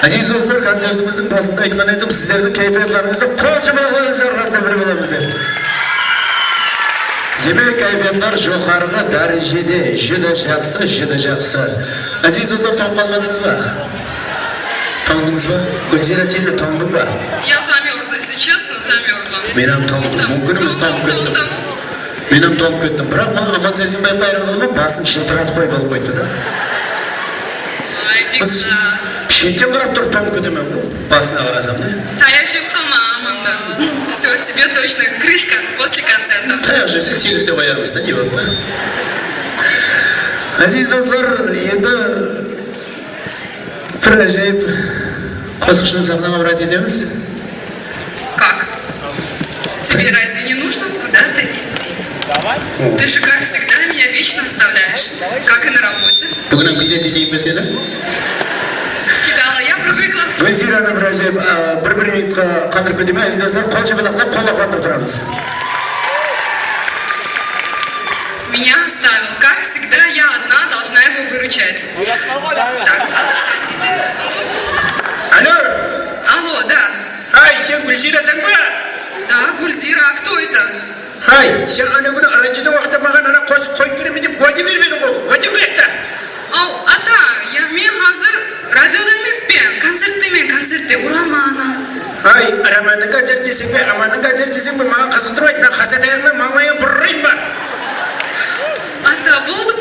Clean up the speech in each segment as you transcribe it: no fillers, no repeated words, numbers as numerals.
Aziz dostlar, konsertimizin basında aytқан едім, сіздердің кайфиятларыңызды қол шапалақтарыңыздар арқасында біліп аламыз. Демек, кайфиятлар жоғарғы дәрежеде, жүді жақсы. Aziz dostlar, тоңып қалмадыңыз ба? Тоңдыңыз ба? Гүлзира, сен де тоңдың ба? Я замерзла, если честно, замерзла. Мен тоңдым, мүмкін емес тоңып кеттім. Мен тоңып кеттім, бірақ маған Аман Сәрсенбай қайрылығымен басын шылтыратып қойып алып қойды да. Ай, пиксат. Шеттен қарап тұрып тоңып кетемін ғой, басына қарасам да. Таяқ жеп қалма, Аманда. Все, тебе точно крышка после концерта. Таяқ жесек сегізде қоярмыз да, не болды? Aziz достар, енді бір әжайып қосқышын сахнаға брать етеміз. Как? Тебе разве не нужно куда-то идти? Ты же, как всегда, меня вечно оставляешь, как и на работе. Бүгін күйде детейін бе сені? Кидала, я привыкла. Гүлзираны бір әжайып бір минутқа қалдырып кетеме, Aziz достар, қол шапалақтап қолдап қалдырып тұрамыз. Меня оставил, как всегда, я одна должна его выручать. Так, подождите секунду. Алло! Алло, да. Ай, сен Гүлзирасың ба? Да, Гульзира, а кто это? Ай, сен ана күні радиода уақытта маған ана қойып беремін деп уәде бермедің ғой. Уәде қаяқта? Ау, ата, мен қазір радиода емеспен, концертте, урамана. Ай, Раманның концерт десең бе, Аманның концерт десең бе, маған қызықтырмайды, мен қасат аяғыммен маңлайын бұрырайын ба? Ата, болды.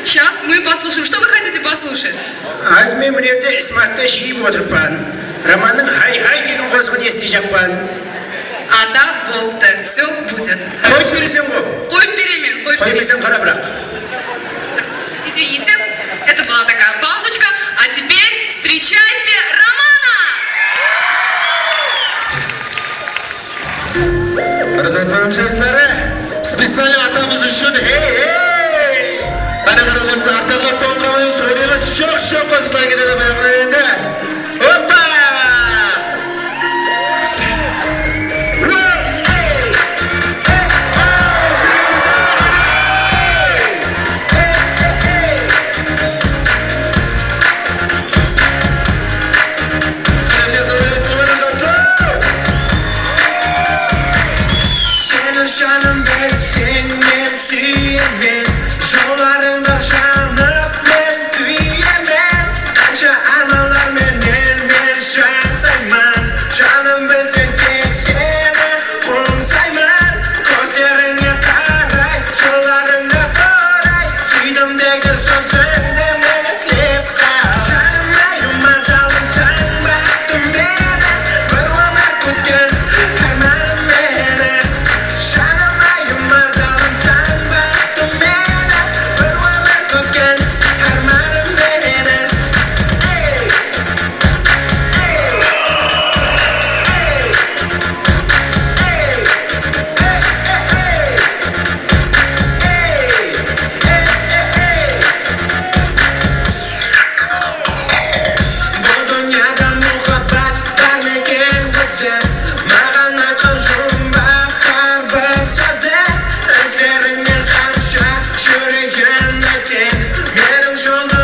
Сейчас мы послушаем. Что вы хотите послушать? Аз мен мына жерде Исматты жиып отырпан. Романның хай-хай деген қозғын ести жаппан. Ата, болыпты, все будет. Қойып бересің ғой? Қойып беремін. Қоймасаң қара бірақ. Извините, это была такая паузочка. А теперь встречайте Романа! Ырғылпан жастары, специально атамыз үшін, эй! Ана қараларсы артағылар тоң қалайыз, ойнаймыз шоқ қосылар кетеді баяғыра енді. Опа! Жаным бер сен мен сүйемін, жолдарыңда жанып мен күйемін, қанша армандарменен мен жасаймын, жаным білсең тек сені қоңсаймын, көздеріңе қарай, жолдарыңа қарай, сүйдім деген сөзіңді мен іздеп қал. Жаным айыма салымсың бақты мені, бір өмір күткен арманым мені. Жаным айыма салымсың бақты мені, бір өмір күткен арманым мені. Бұл дүнияда мұхаббат бар мекен өзі, маған айтқан жұмбақ бар бір сөзі, іздеріңнен қанша жүрегімді сен, менің жолда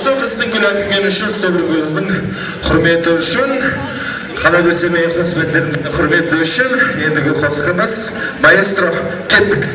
Осы қыздың күн әкелгені үшін сол бір көздің құрметі үшін қала берсе мен қызметлерімді құрметі үшін ендігі қосқымыз маэстро кеттік.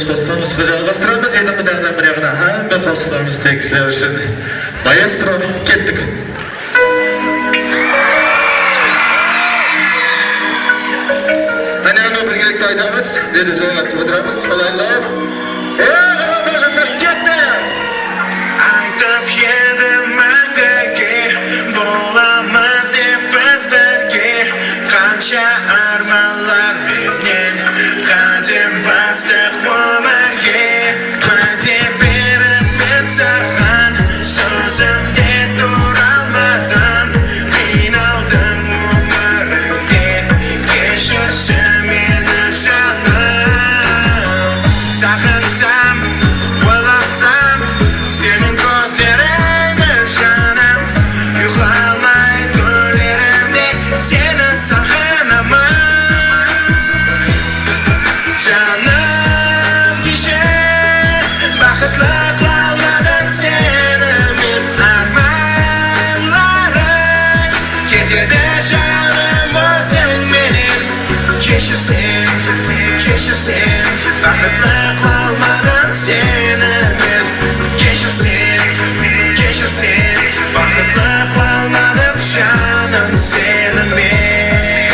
Қосқанымызға жалғастырамыз, енді мұнағынан бірегіна бір қосқанымыз тегісілер үшін маэстро кеттік. Мәнәуіне біргелікті айтамыз, деді жалғасып отырамыз, қолайлар. Қарапа жастар кеттік! Айтып еді мәңгіге, боламыз деп біз бірге, қанша арманлар менен, қадем бастық өмірге. Уәде беріп мен саған, сөзімде тұра алмадым, қиналдым өміріңде, кешірші мені жаным. Сағынсам, ойласам, сенің көздеріңді жаным, ұйқылай алмай түнлерімде сені сағынамын. Жаным, кеше бақытлы қылмадым сені мен, арманларым кетеді жаным өзіңменен, кешірсең kechirsen Baxtli qolmadim seni men Kechirsen Baxtli qolmadim shanim seni men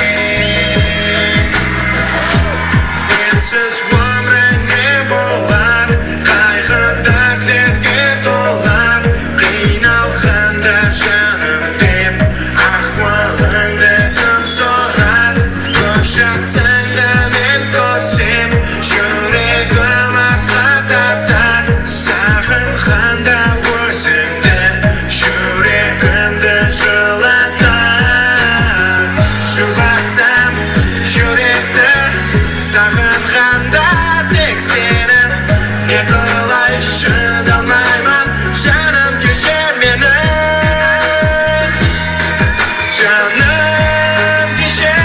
Mensiz umring ne bo'lar qayg'u dardlarga to'lar qiynalganda shanim deb ahvolingni kim so'rar Ko'rsatsan-da men ko'rsam yuragim atqatar Saqinganda o'zingni yuragimni jilatar Shu batsam yurakni saqinganda tek seni Ne qilay chidolmayman shanim kechir meni Shanim kechir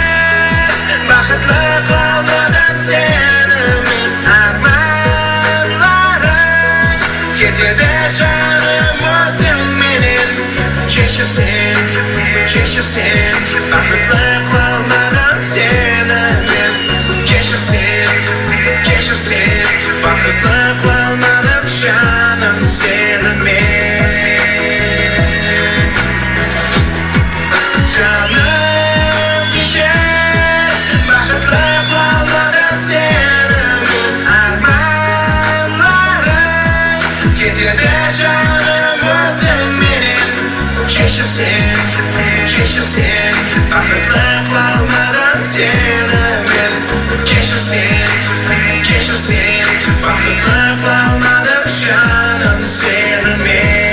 baxtli qolmadim seni men armonlarim ketadi shanim o'zing mening Kechirsen baxtli qolmadim seni men Kechirsen baxtli qolmadim shanim seni men Shanim kechir baxtli qolmadim seni men armonlarim ketadi shanim o'zing mening Kechirsen baxtli qolmadim seni men Kechirsen baxtli qolmadim shanim seni men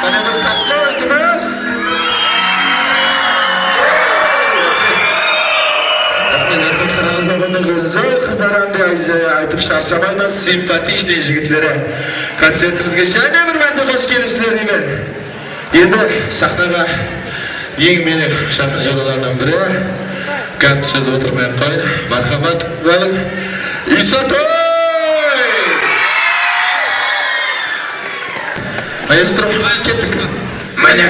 Qani bir tatlı o'timiz. Rahmat qarag'anda go'zal qizlarni aytib charchamayman, simpatичный yigitlar. Konsertimizga shunday bir marta xush kelibsizlar deyman. Endi sahnaga eng meni shafqatjonlardan biri gap so'z o'tirmay qo'ydi. Marhamat, zalim Isotoy. Maestro, ketdik. Mana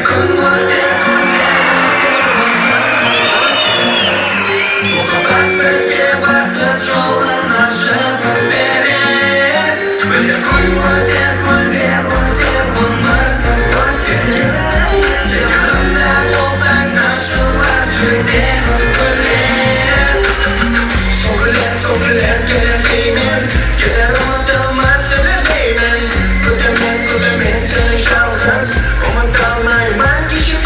muhabbat bizga baxt yo'lini ochib beradi Mana qo'ymoqdir umr Sevgilimlar bo'lsang nashular juda So'kilar kelar deyman Kelar unutilmasdir deyman Kudaman seni shalg'iz Unutolmayman kishi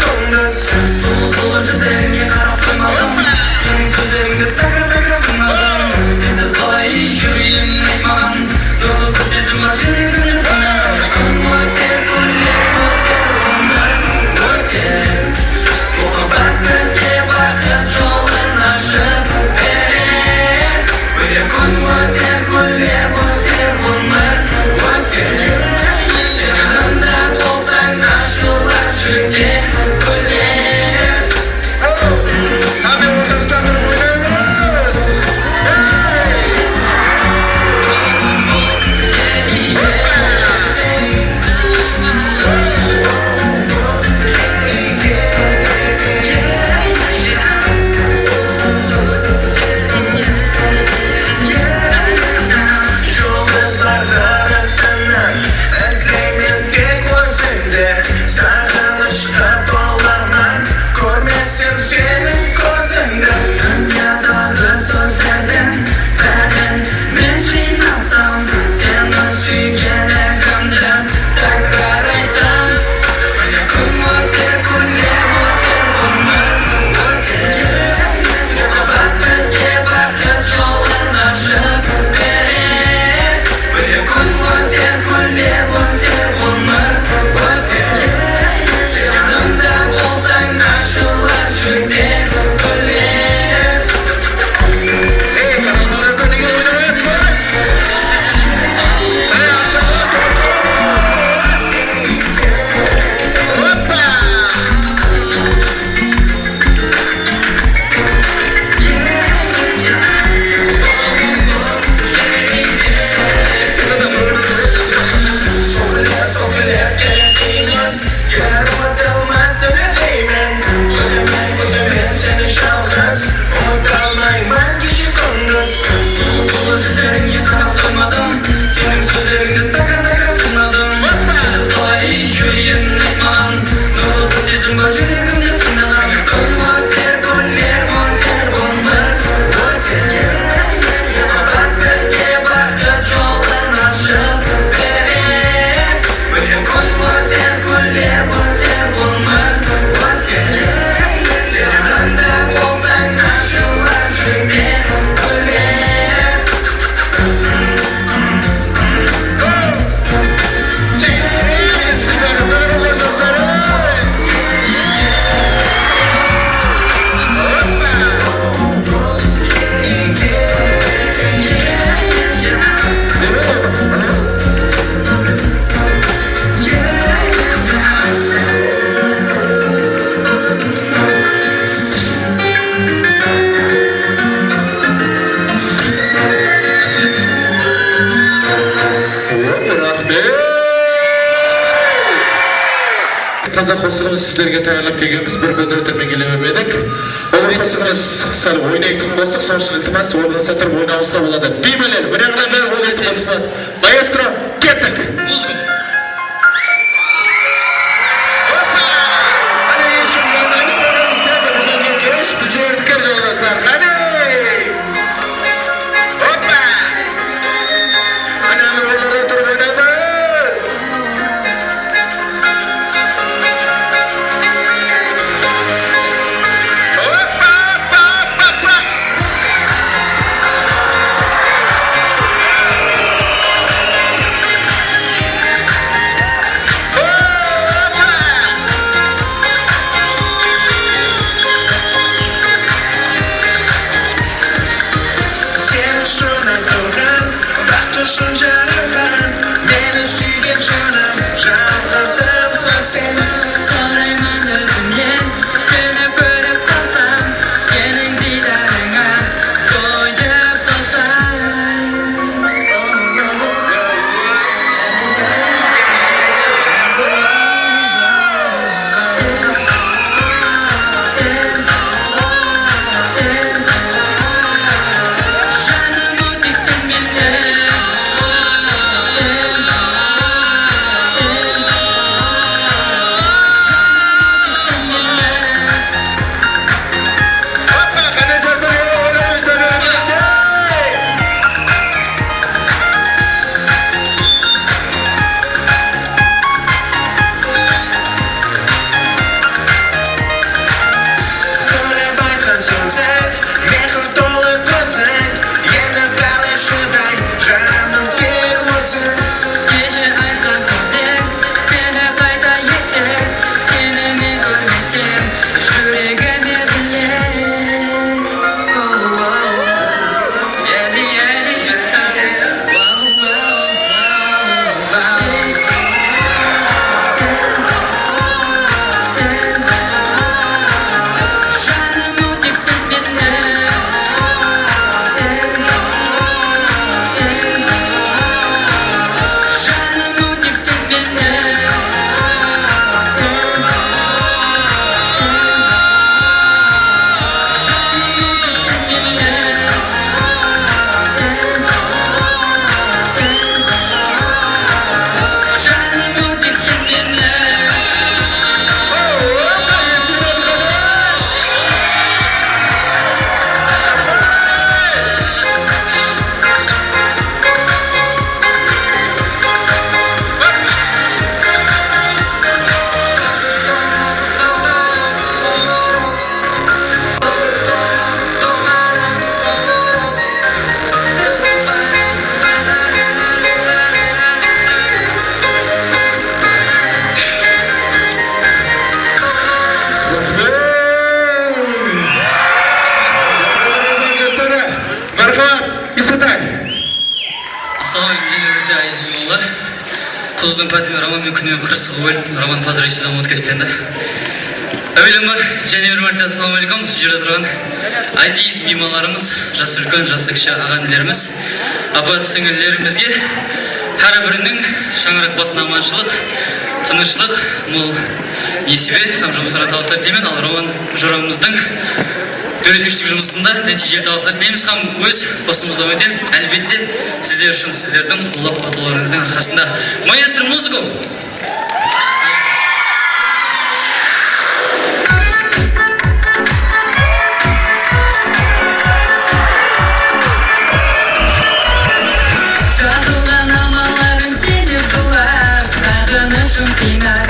Қазақ қосылымыз сіздерге тағылып келгенбіз, бір күн өтірмен келемемедік. Ол қосылымыз сәл ойнайтын болса, соншыл ілтімас, орнаса тұрып ойнауызға болады. Беймелел, бірағынан бәрі ойнайтын болса, маэстро, кеттік! Музыку! Опа! Ана ешкім қалмаймыз, болғанымыз сәбі, бұдан келгеш, біздердікер жолдастар, қане! Опа! Ана мұғылары тұрып ойнамыз! Seni şuna kılgan, bakışın jarıgan. Beni suygen canım, жалғызымсың sen. Sorayman özümden, seni görüp kalsam, senin didarına koyup kalsam. Sen, canımı diksin bilsen. Опа, қане жастар, ойнаймыз сәбі! Көріп айтқан сөзің, мехір толы көзің. Енді қалышыдай жаным кел өзің. Gece айтқан сөздер, сені қайта ескер. Сені мен көрмесем, жүрегім езілер. Ели, ели, sen, жанымı тексін білсең. Canımı diksin bilsen. Canımı diksin bilsen. Жастары, мархабат, Исатай! Ассалаумалейкум, және өте айыз меймандар. Тұздың пәтімен романмен күнмен қырсығы бөліп, роман позырайшыдан ұмыт кетіп енді. Әуелім бар, және бір мәрте ассалаумалейкум, осы жерде тұрған азиз меймандарымыз, жасы үлкен, жасы кіші ағанилеріміз, апа сіңілілерімізге әрбірінің шаңырақ басына аманшылық, тыныштық, мол несібе һәм жұмыстарға табыстар тілеймін. Ал роман жорабымыздың дөретушілік жұмысында нәтижелі табыстар тілейміз һәм өз посымызды өтеміз. Әлбетте сіздер үшін сіздердің қолдап қатуларыңыздың арқасында. Маэстро, музыку! Жазылған амалların сенде жылар, сағынышым қинар.